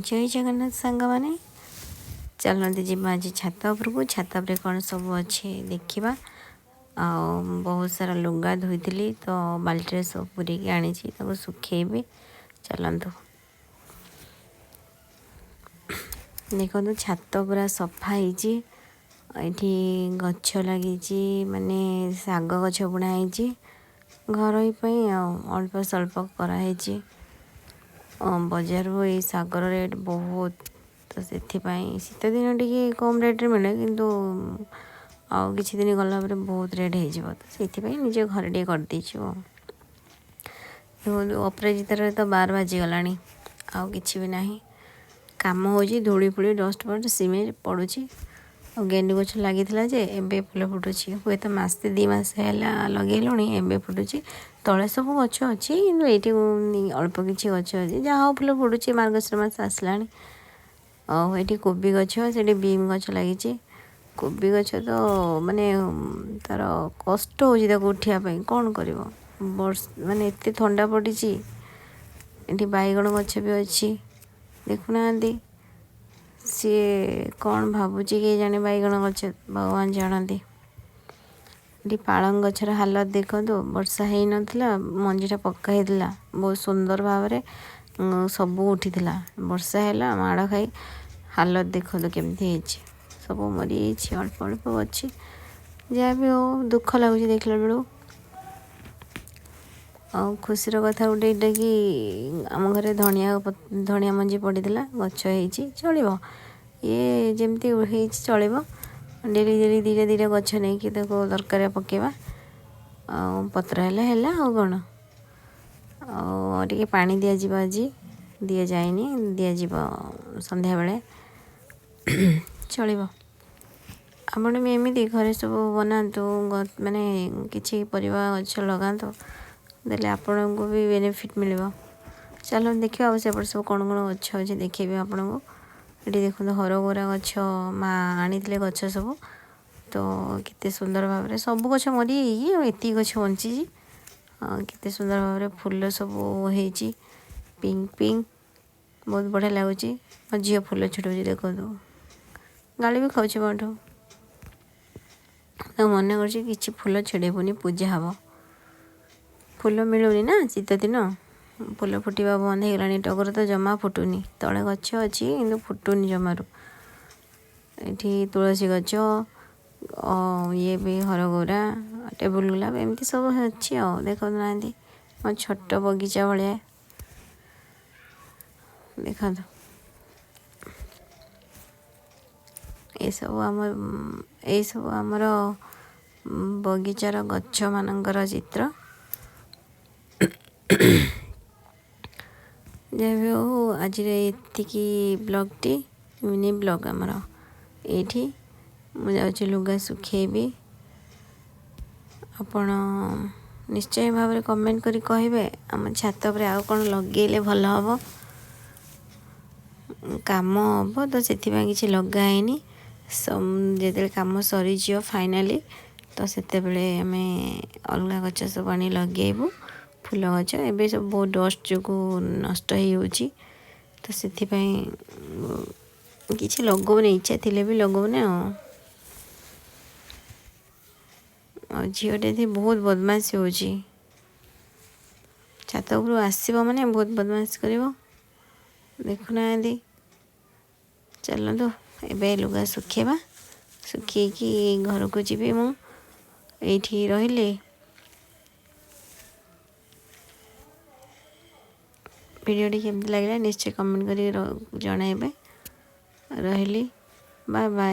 जय जगन्नाथ सांग मैंने चलते जीवा आज छात उपरको छात पर कौन सब अच्छे देखा आ बहुत सारा लुगा धोई तो बाल्टी सब पूरी आनी सुखेबी चलतु देखो छात पूरा सफा ये गछ लगी माने शाग गछ बुणाई घर अल्प स्वल्प कराई बजार ये शागर रेट बहुत तो से शीत दिन टी कम रेट मिले किंतु आउ कि दिन गला बहुत रेट हो निज घर टे करदे अपराजितार तो 12 बाजीगला आउ कि भी ना कम हो धूली फूली डस्ट फस्ट सीमेंट पड़ू गेंडू गछ लगी एबे फुल फुटुची हुए तो मसे 2 मास है लगे एबे फुटुची तले सब गछ अच्छी कि ये अल्प किसी गछ अच्छी जहाँ फुल फुटुची मार्गशीर मास आसला ये कोबी गछ से बीम गछ लगी कोबी गछ तो माने तार कष्ट हो उठापी कौन कर वर्ष माने एत ठंडा पड़ी ये बैगण गछ भी अच्छी देखुना सी कौन भावुची कि जाने बैगण गछ भगवान जानती ये पालंग गचर हालत देखो वर्षा हो नाला मंजीटा पकाई बहुत सुंदर भाव सब उठी वर्षा है माड़ खाई हालत देखो केमती सब मरी अल्प अल्प अच्छी जहाँ भी हो दुख लगुच देखला बेलू खुशी कथा गोटे यहाँ कि आम घर धनिया मंजी पड़ा गच चलो ये जमी चलो डेली डेली धीरे धीरे गच नहीं कि दरकार पकेवा पत्र है कौन टे पानी दिज्व आज दि जाए दिज्व संध्या बेले चलो आपण भी एमती घरे सब बनातु माने किसी परिवा गछ लगातु देले आपण को भी बेनिफिट मिल चलो देखिए आप सेपट सब कौन कौन गछ अच्छे देखेबी आपन को ये देखो हरगौरा गछ माँ आनी गछ सब तो कितने सुंदर भाव सब गछ मरी एति गछ बंची कितने सुंदर भाव फूल सब हो पिंक पिंक बहुत बढ़िया लगुच झी फूल छुटू देखो गाड़ी भी खाऊँ मोठू तो मन कर फूल छेड़बूनी पूजा हम फूल मिलूनी ना शीत दिन फूल फुटा बंद हो गला टगर तो जमा फुटुनी तले गछ अच्छी कि फुटुनी जमारू ये तुलसी गछ ये भी हरगौरा टेबुल गुलाब एमती सब अच्छी देखो ना मो छोट बगीचा भाया देखो ये सब आमर बगीचार गछ मानकर चित्र जहाँ भी हो आज ये ब्लॉगटी मिनी ब्लॉग आमर ये मुझे लुगा सुखेबी आपण निश्चय भाव में कमेंट करी कहे आम छात पर आउ कौन लगे भल हम काम हम तो से किसी लगाएनी जो कम सरी फाइनाली तो से आम अलग गच सब आनी लगेबू फूल गच एवं सब बहुत डस्ट जो नष्ट हो तो से किसी लगौने इच्छा थी भी लगौने झीटे बहुत बदमाश हो छात उपर आसो मैंने बहुत बदमाश कर देखुना चलतु ए लुगा सुखेबा सुखी घर को जी मुझे रही वीडियो केमती लगे निश्चय कमेंट कर जनइबे रही बाय बाय।